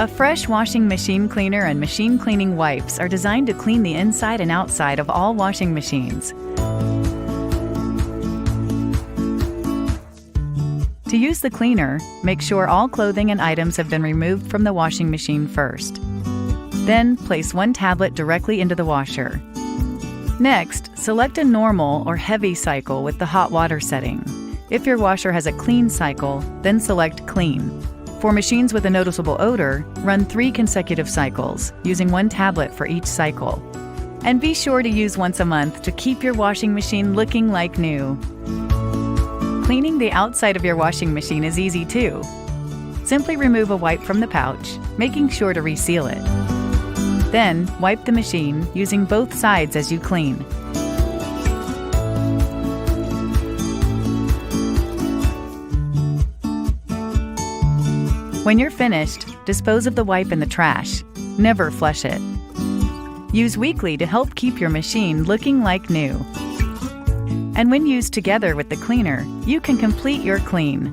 A fresh washing machine cleaner and machine cleaning wipes are designed to clean the inside and outside of all washing machines. To use the cleaner, make sure all clothing and items have been removed from the washing machine first. Then, place one tablet directly into the washer. Next, select a normal or heavy cycle with the hot water setting. If your washer has a clean cycle, then select clean. For machines with a noticeable odor, run 3 consecutive cycles, using one tablet for each cycle. And be sure to use once a month to keep your washing machine looking like new. Cleaning the outside of your washing machine is easy too. Simply remove a wipe from the pouch, making sure to reseal it. Then, wipe the machine using both sides as you clean. When you're finished, dispose of the wipe in the trash. Never flush it. Use weekly to help keep your machine looking like new. And when used together with the cleaner, you can complete your clean.